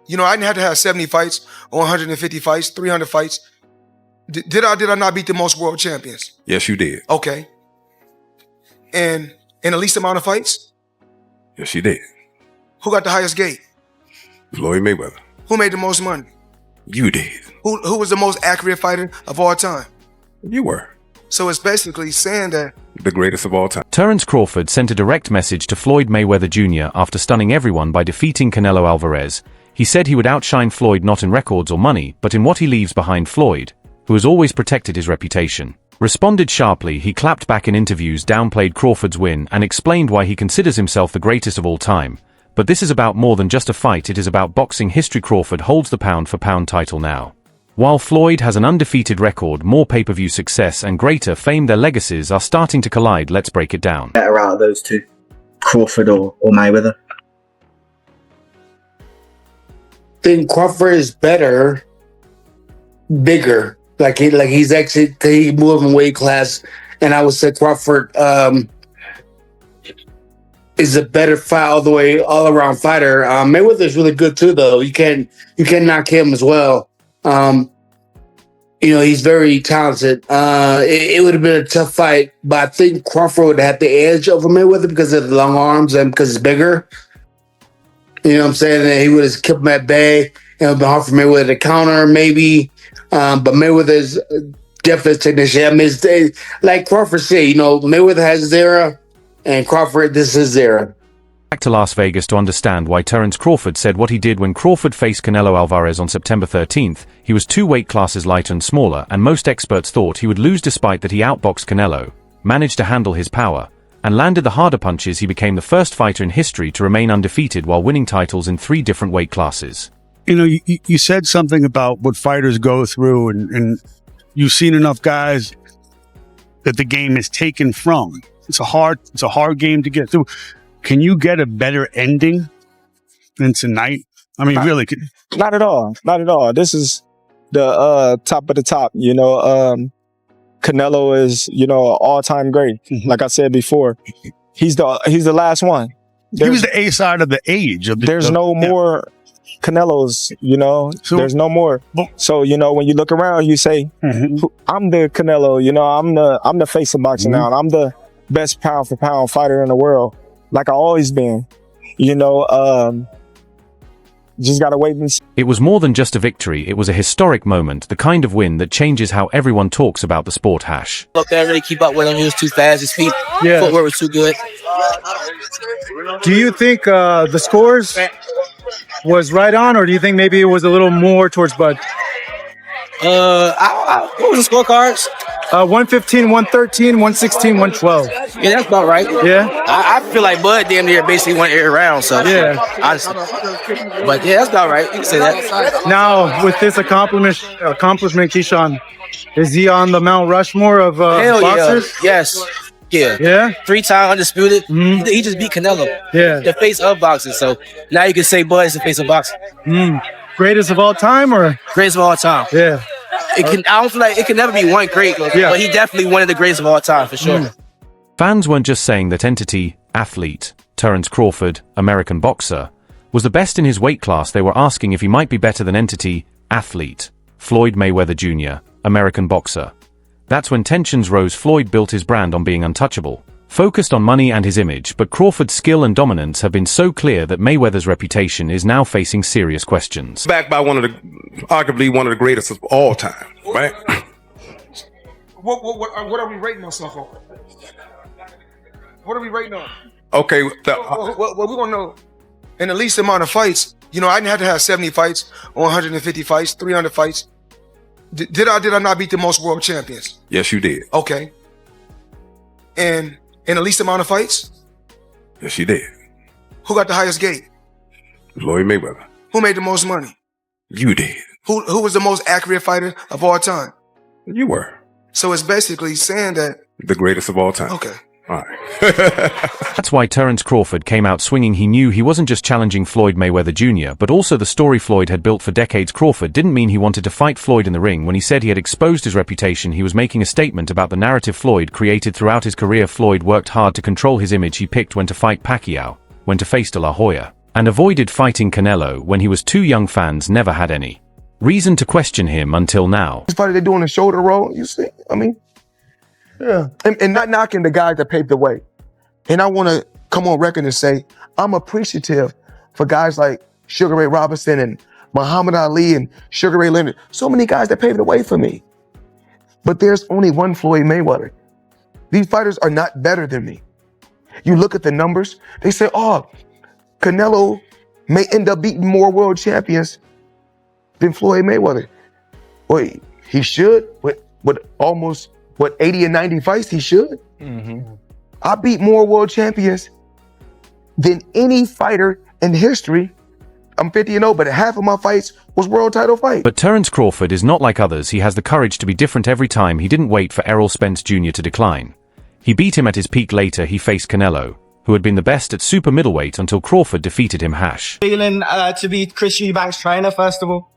I didn't have to have 70 fights or 150 fights, 300 fights. Did I not beat the most world champions? Yes, you did. Okay. And in the least amount of fights? Yes, you did. Who got the highest gate? Floyd Mayweather. Who made the most money? You did. Who was the most accurate fighter of all time? You were. So it's basically saying that the greatest of all time. Terence Crawford sent a direct message to Floyd Mayweather Jr. after stunning everyone by defeating Canelo Alvarez. He said he would outshine Floyd not in records or money, but in what he leaves behind. Floyd, who has always protected his reputation, responded sharply. He clapped back in interviews, downplayed Crawford's win, and explained why he considers himself the greatest of all time. But this is about more than just a fight, it is about boxing history. Crawford holds the pound-for-pound title now. While Floyd has an undefeated record, more pay-per-view success and greater fame, their legacies are starting to collide. Let's break it down. Better out of those two, Crawford or Mayweather? I think Crawford is better, bigger. He's actually moving weight class, and I would say Crawford is a better fight all around fighter. Mayweather's really good too, though. You can't knock him as well. He's very talented. It would have been a tough fight, but I think Crawford would have the edge over Mayweather because of the long arms and because he's bigger. You know what I'm saying? And he would have kept him at bay. It would have been hard for Mayweather to counter, maybe. But Mayweather's definitely a technician. I mean, like Crawford said, Mayweather has his era, and Crawford, this is his era. Back to Las Vegas to understand why Terence Crawford said what he did when Crawford faced Canelo Alvarez on September 13th. He was 2 weight classes lighter and smaller, and most experts thought he would lose despite that he outboxed Canelo, managed to handle his power, and landed the harder punches. He became the first fighter in history to remain undefeated while winning titles in 3 different weight classes. You said something about what fighters go through, and you've seen enough guys that the game is taken from. It's a hard game to get through. Can you get a better ending than tonight? I mean, really? Not at all. Not at all. This is the top of the top. Canelo is, an all-time great. Like I said before, he's the last one. He was the A side of the age. There's no more Canelos, so, there's no more. So, when you look around, you say, I'm the Canelo, I'm the face of boxing now, and I'm the best pound for pound fighter in the world. Like I always been, just gotta wait and see. It was more than just a victory, it was a historic moment, the kind of win that changes how everyone talks about the sport. Look, they really keep up with him. He was too fast, his footwork was too good. Do you think the scores was right on, or do you think maybe it was a little more towards Bud? What was the scorecards? 115, 113, 116, 112. Yeah, that's about right. Yeah? I feel like Bud damn near basically won every round, so yeah. Honestly. But yeah, that's about right. You can say that. Now, with this accomplishment, Keyshawn, is he on the Mount Rushmore of boxers? Yeah. Yes. Yeah. Yeah? 3-time undisputed. He just beat Canelo. Yeah. The face of boxing. So now you can say Bud is the face of boxing. Greatest of all time, or? Greatest of all time. Yeah. I don't feel like it can never be one great, but he definitely one of the greatest of all time, for sure. Fans weren't just saying that entity, athlete, Terence Crawford, American boxer, was the best in his weight class. They were asking if he might be better than entity, athlete, Floyd Mayweather Jr., American boxer. That's when tensions rose. Floyd built his brand on being untouchable, focused on money and his image, but Crawford's skill and dominance have been so clear that Mayweather's reputation is now facing serious questions. Backed by arguably one of the greatest of all time, right? What are we rating ourselves on? What are we rating on? Okay. Well, we want to know, in the least amount of fights, I didn't have to have 70 fights or 150 fights, 300 fights. Did I not beat the most world champions? Yes, you did. Okay. And in the least amount of fights? Yes, you did. Who got the highest gate? Floyd Mayweather. Who made the most money? You did. Who was the most accurate fighter of all time? You were. So it's basically saying that the greatest of all time. Okay. All right. That's why Terence Crawford came out swinging. He knew he wasn't just challenging Floyd Mayweather Jr., but also the story Floyd had built for decades. Crawford didn't mean he wanted to fight Floyd in the ring. When he said he had exposed his reputation, he was making a statement about the narrative Floyd created throughout his career. Floyd worked hard to control his image. He picked when to fight Pacquiao, when to face De La Hoya, and avoided fighting Canelo when he was too young. Fans never had any reason to question him until now. This fight they're doing a shoulder roll, you see? I mean, yeah. And not knocking the guys that paved the way. And I want to come on record and say, I'm appreciative for guys like Sugar Ray Robinson and Muhammad Ali and Sugar Ray Leonard. So many guys that paved the way for me. But there's only one Floyd Mayweather. These fighters are not better than me. You look at the numbers, they say, oh, Canelo may end up beating more world champions than Floyd Mayweather. Well, he should. With almost, 80 and 90 fights, he should. Mm-hmm. I beat more world champions than any fighter in history. I'm 50-0, but half of my fights was world title fights. But Terence Crawford is not like others. He has the courage to be different every time. He didn't wait for Errol Spence Jr. to decline. He beat him at his peak. Later, he faced Canelo, who had been the best at super middleweight until Crawford defeated him. Feeling to be Chris Eubank's trainer, first of all?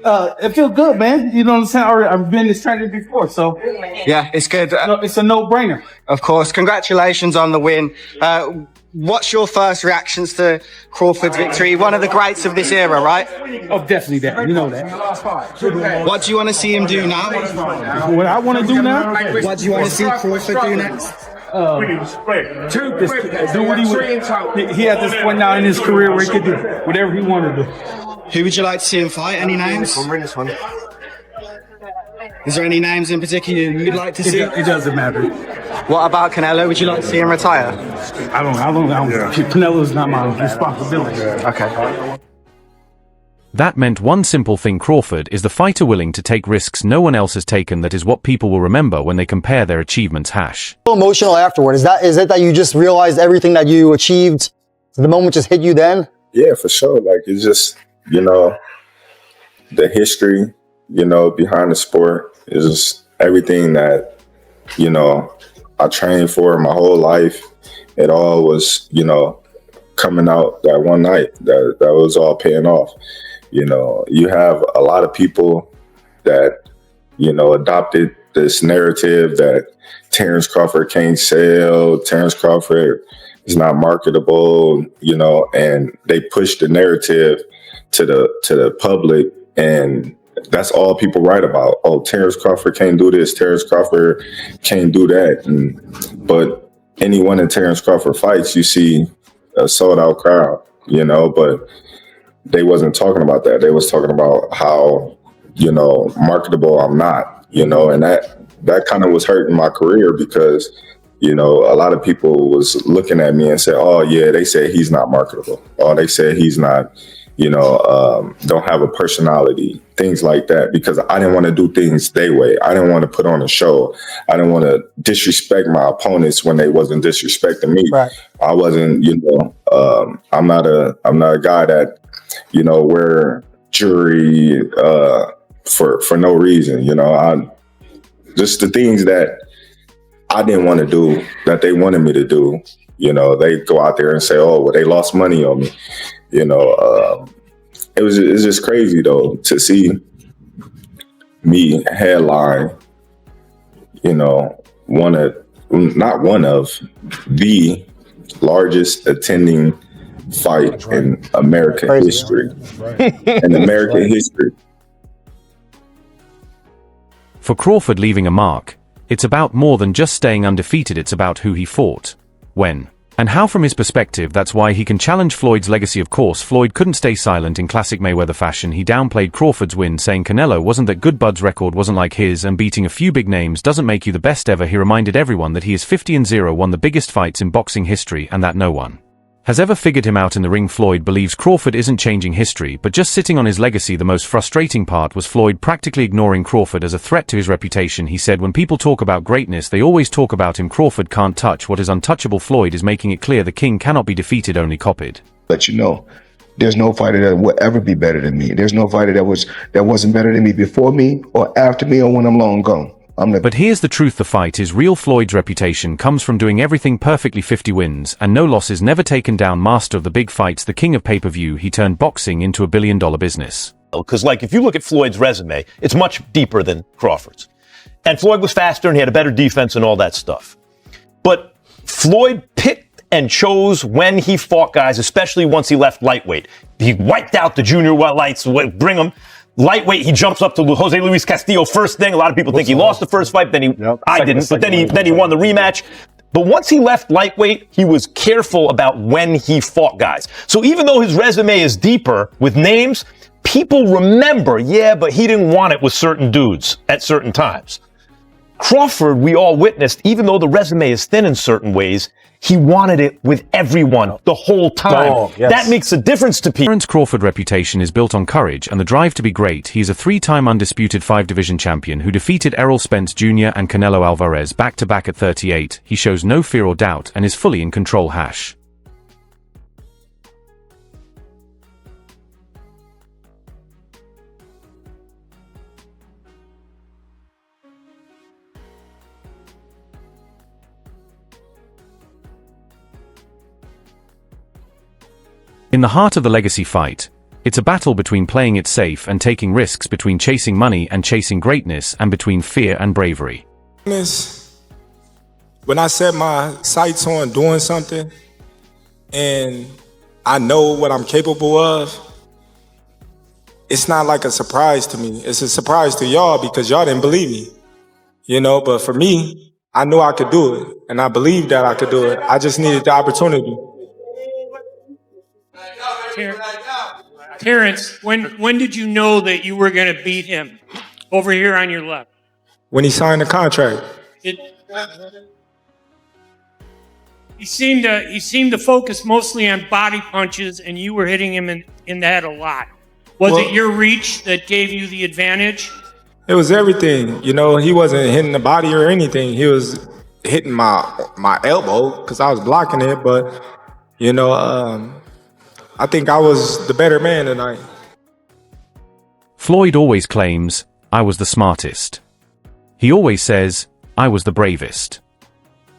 It feels good, man. You know what I'm saying? I've been his trainer before, so. Yeah, it's good. It's a no-brainer. Of course. Congratulations on the win. What's your first reactions to Crawford's victory? One of the greats of this era, right? Oh, definitely that. You know that. What do you want to see him do now? What I want to do now? What do you want to see Crawford do next? Do what he at this point now in his career where he could do whatever he wanted to do. Who would you like to see him fight? Any names? Is there any names in particular you'd like to see? It doesn't matter. What about Canelo? Would you like to see him retire? I don't. Canelo's not my responsibility. Okay. That meant one simple thing: Crawford is the fighter willing to take risks no one else has taken. That is what people will remember when they compare their achievements. Emotional afterward. Is it that you just realized everything that you achieved? The moment just hit you then? Yeah, for sure. Like, it's just, the history, behind the sport is just everything that, I trained for my whole life. It all was, coming out that one night. That was all paying off. You have a lot of people that, adopted this narrative that Terence Crawford can't sell, Terence Crawford is not marketable, and they push the narrative to the public, and that's all people write about. Oh, Terence Crawford can't do this, Terence Crawford can't do that. But anyone in Terence Crawford fights, you see a sold out crowd, but they wasn't talking about that. They was talking about how, marketable I'm not, and that kind of was hurting my career because, a lot of people was looking at me and said, oh yeah, they said he's not marketable. Oh, they said he's not, don't have a personality, things like that, because I didn't want to do things their way. I didn't want to put on a show. I didn't want to disrespect my opponents when they wasn't disrespecting me. Right. I wasn't, I'm not a guy that, wear jewelry for no reason. I just the things that I didn't want to do that they wanted me to do. They go out there and say, oh, well, they lost money on me. It's just crazy though to see me headline, not one of the largest attending fight in American history. In American history. For Crawford leaving a mark, it's about more than just staying undefeated. It's about who he fought, when, and how. From his perspective, that's why he can challenge Floyd's legacy. Of course, Floyd couldn't stay silent. In classic Mayweather fashion, he downplayed Crawford's win, saying Canelo wasn't that good, Bud's record wasn't like his, and beating a few big names doesn't make you the best ever. He reminded everyone that he is 50-0, won the biggest fights in boxing history, and that no one has ever figured him out in the ring. Floyd believes Crawford isn't changing history, but just sitting on his legacy. The most frustrating part was Floyd practically ignoring Crawford as a threat to his reputation. He said, when people talk about greatness, they always talk about him. Crawford can't touch what is untouchable. Floyd is making it clear the king cannot be defeated, only copied. Let you know, there's no fighter that will ever be better than me. There's no fighter that wasn't better than me before me or after me or when I'm long gone. But here's the truth: the fight is real. Floyd's reputation comes from doing everything perfectly. 50 wins and no losses, never taken down, master of the big fights, the king of pay-per-view. He turned boxing into $1 billion business. Because, if you look at Floyd's resume, it's much deeper than Crawford's. And Floyd was faster and he had a better defense and all that stuff. But Floyd picked and chose when he fought guys, especially once he left lightweight. He wiped out the junior lights, bring him. Lightweight, he jumps up to Jose Luis Castillo first thing. A lot of people think he lost the first fight, then I didn't, but then he won the rematch. But once he left lightweight, he was careful about when he fought guys. So even though his resume is deeper with names, people remember, yeah, but he didn't want it with certain dudes at certain times. Crawford, we all witnessed, even though the resume is thin in certain ways, he wanted it with everyone the whole time. Oh, yes. That makes a difference to people. Terence Crawford's reputation is built on courage and the drive to be great. He is a 3-time undisputed 5-division champion who defeated Errol Spence Jr. and Canelo Alvarez back-to-back at 38. He shows no fear or doubt and is fully in control. In the heart of the legacy fight, it's a battle between playing it safe and taking risks, between chasing money and chasing greatness, and between fear and bravery. When I set my sights on doing something and I know what I'm capable of, it's not like a surprise to me. It's a surprise to y'all because y'all didn't believe me, you know, but for me, I knew I could do it and I believed that I could do it. I just needed the opportunity. Terence, when did you know that you were going to beat him? Over here on your left. When he signed the contract. He seemed to focus mostly on body punches, and you were hitting him in the head a lot. Was it your reach that gave you the advantage? It was everything. You know, he wasn't hitting the body or anything. He was hitting my elbow because I was blocking it. But, you know, I think I was the better man tonight. Floyd always claims, I was the smartest. He always says, I was the bravest.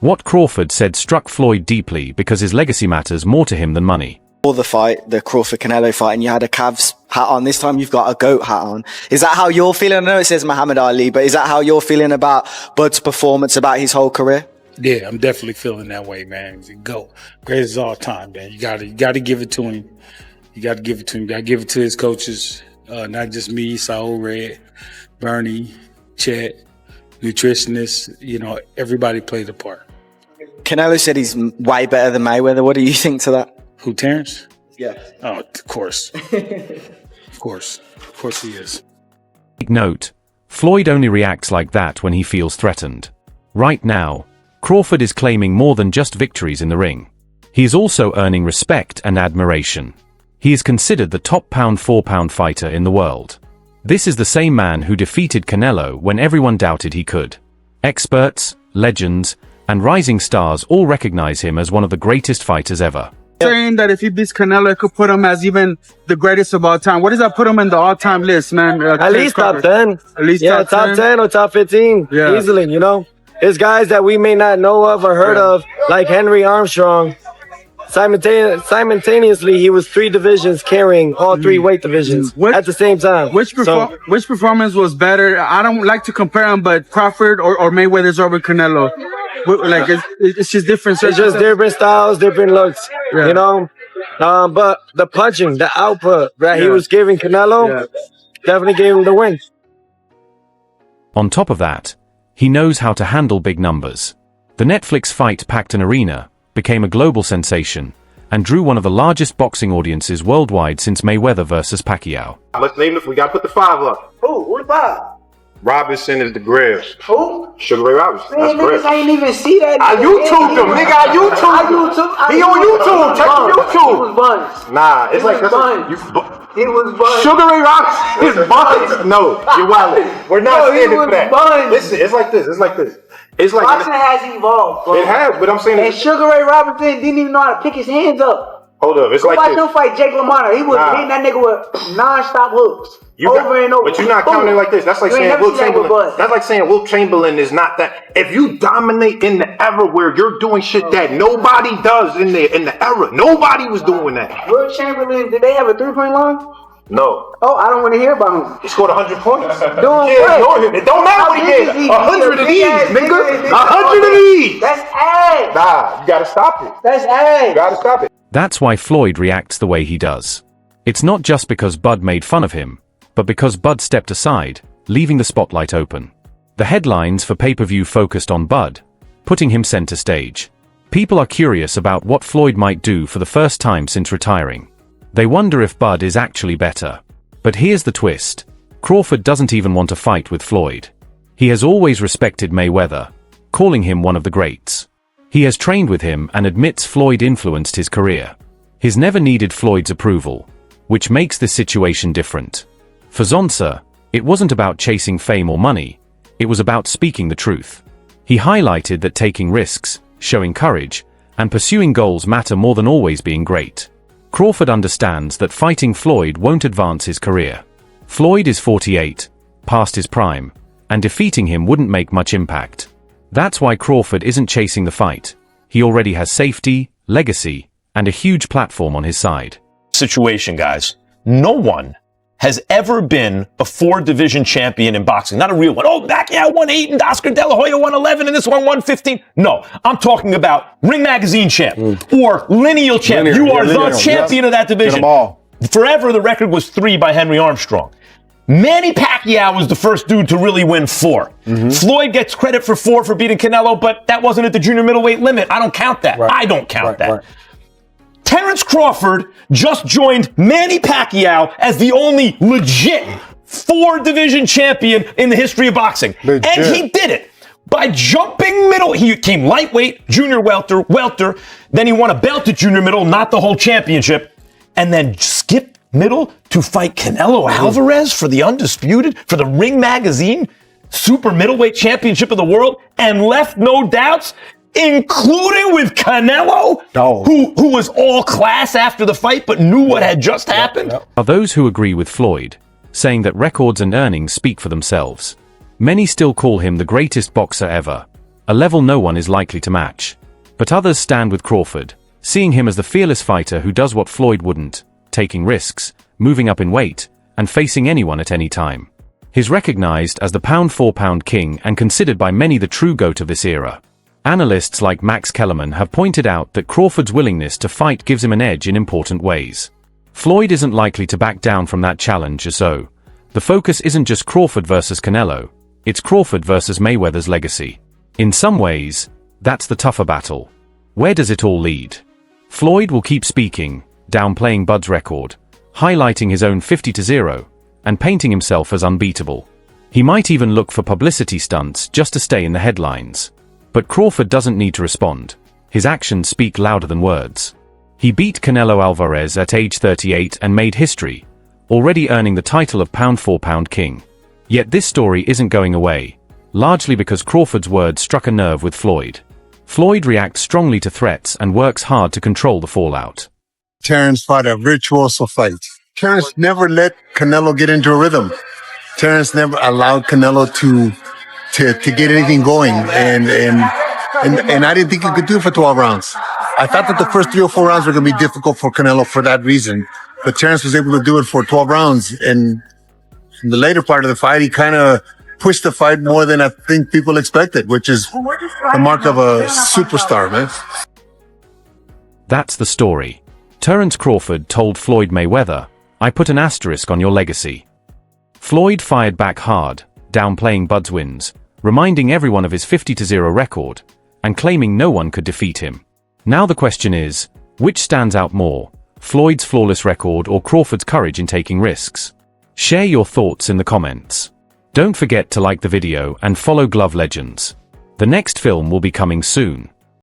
What Crawford said struck Floyd deeply because his legacy matters more to him than money. For the fight, the Crawford-Canelo fight, and you had a Cavs hat on. This time you've got a GOAT hat on. Is that how you're feeling? I know it says Muhammad Ali, but is that how you're feeling about Bud's performance, about his whole career? Yeah, I'm definitely feeling that way, man. He's a GOAT. Greatest of all time, man. You gotta give it to him. You got to give it to him. You got to give it to his coaches, not just me, Saul Red, Bernie, Chet, nutritionists. You know, everybody played a part. Canelo said he's way better than Mayweather. What do you think to that? Who, Terence? Yeah. Oh, of course. Of course he is. Take note, Floyd only reacts like that when he feels threatened. Right now, Crawford is claiming more than just victories in the ring. He is also earning respect and admiration. He is considered the top pound-for-pound fighter in the world. This is the same man who defeated Canelo when everyone doubted he could. Experts, legends, and rising stars all recognize him as one of the greatest fighters ever. Saying that if he beats Canelo, it could put him as even the greatest of all time. What does that put him in the all-time list, man? At least top 10. At least top 10 or top 15. Yeah. Easily, you know? There's guys that we may not know of or heard of, like Henry Armstrong. Simultaneously, he was 3 divisions carrying all 3 weight divisions at the same time. Which performance was better? I don't like to compare them, but Crawford or Mayweather's over Canelo. Like it's just different. It's just different styles, different looks, you know. But the punching, the output that he was giving Canelo, definitely gave him the win. On top of that, he knows how to handle big numbers. The Netflix fight packed an arena, became a global sensation, and drew one of the largest boxing audiences worldwide since Mayweather versus Pacquiao. Let's name it. We got to put the 5 up. Who's the 5? Robinson is the Grills. Who? Sugar Ray Robinson. Man, That's Grills. I ain't even see that. I YouTubed him, nigga. I YouTubed him. He on YouTube. Check YouTube. He was buns. Nah, it's like that's He was buns. Sugar Ray Robinson is buns. No, you're wildin'. We're not standing for that. Listen, it's like this. It's like this. It's like boxing has evolved, bro. It has, but I'm saying. And Sugar Ray Robinson didn't even know how to pick his hands up. Hold up, it's Go like watch this. him fight Jake LaMotta. He was hitting that nigga with non-stop hooks. Over and over. But you're not counting it like this. That's like saying Will Chamberlain. That's like saying Will Chamberlain is not that. If you dominate in the era where you're doing shit that nobody does in the era, nobody was doing that. Will Chamberlain, did they have a 3-point line? No. Oh, I don't want to hear about him. He scored 100 points. Doing Yeah, what? it don't matter what he did. 100 of these, nigga. 100 of these. That's ass. Nah, you gotta stop it. That's ass. You gotta stop it. That's why Floyd reacts the way he does. It's not just because Bud made fun of him, but because Bud stepped aside, leaving the spotlight open. The headlines for pay-per-view focused on Bud, putting him center stage. People are curious about what Floyd might do for the first time since retiring. They wonder if Bud is actually better. But here's the twist. Crawford doesn't even want to fight with Floyd. He has always respected Mayweather, calling him one of the greats. He has trained with him and admits Floyd influenced his career. He's never needed Floyd's approval, which makes this situation different. For Zonsa, it wasn't about chasing fame or money, it was about speaking the truth. He highlighted that taking risks, showing courage, and pursuing goals matter more than always being great. Crawford understands that fighting Floyd won't advance his career. Floyd is 48, past his prime, and defeating him wouldn't make much impact. That's why Crawford isn't chasing the fight. He already has safety, legacy, and a huge platform on his side. Situation, guys. No one has ever been a 4-division champion in boxing. Not a real one. Oh, Pacquiao won 8 and Oscar De La Hoya won 11 and this one won 15. No, I'm talking about Ring Magazine champ or lineal champ. You are the champion of that division. Get them all. Forever, the record was 3 by Henry Armstrong. Manny Pacquiao was the first dude to really win 4. Floyd gets credit for 4 for beating Canelo, but that wasn't at the junior middleweight limit. I don't count that. I don't count that. Terence Crawford just joined Manny Pacquiao as the only legit 4-division champion in the history of boxing. And he did it by jumping middle. He came lightweight, junior welter, then he won a belt at junior middle, not the whole championship, and then skipped middle to fight Canelo Alvarez for the undisputed, for the Ring Magazine super middleweight championship of the world, and left no doubts, including with Canelo, who was all class after the fight but knew what had just happened. Are those who agree with Floyd, saying that records and earnings speak for themselves. Many still call him the greatest boxer ever, a level no one is likely to match. But others stand with Crawford, seeing him as the fearless fighter who does what Floyd wouldn't, taking risks, moving up in weight, and facing anyone at any time. He's recognized as the pound-for-pound king and considered by many the true GOAT of this era. Analysts like Max Kellerman have pointed out that Crawford's willingness to fight gives him an edge in important ways. Floyd isn't likely to back down from that challenge, so the focus isn't just Crawford versus Canelo, it's Crawford versus Mayweather's legacy. In some ways, that's the tougher battle. Where does it all lead? Floyd will keep speaking, downplaying Bud's record, highlighting his own 50-0, and painting himself as unbeatable. He might even look for publicity stunts just to stay in the headlines. But Crawford doesn't need to respond. His actions speak louder than words. He beat Canelo Alvarez at age 38 and made history, already earning the title of pound-for-pound king. Yet this story isn't going away, largely because Crawford's words struck a nerve with Floyd. Floyd reacts strongly to threats and works hard to control the fallout. Terence fought a virtuoso fight. Terence never let Canelo get into a rhythm. Terence never allowed Canelo to get anything going, and I didn't think he could do it for 12 rounds. I thought that the first 3 or 4 rounds were going to be difficult for Canelo for that reason, but Terence was able to do it for 12 rounds, and in the later part of the fight, he kind of pushed the fight more than I think people expected, which is the mark of a superstar, man. That's the story. Terence Crawford told Floyd Mayweather, "I put an asterisk on your legacy." Floyd fired back hard, downplaying Bud's wins, reminding everyone of his 50-0 record, and claiming no one could defeat him. Now the question is, which stands out more, Floyd's flawless record or Crawford's courage in taking risks? Share your thoughts in the comments. Don't forget to like the video and follow Glove Legends. The next film will be coming soon.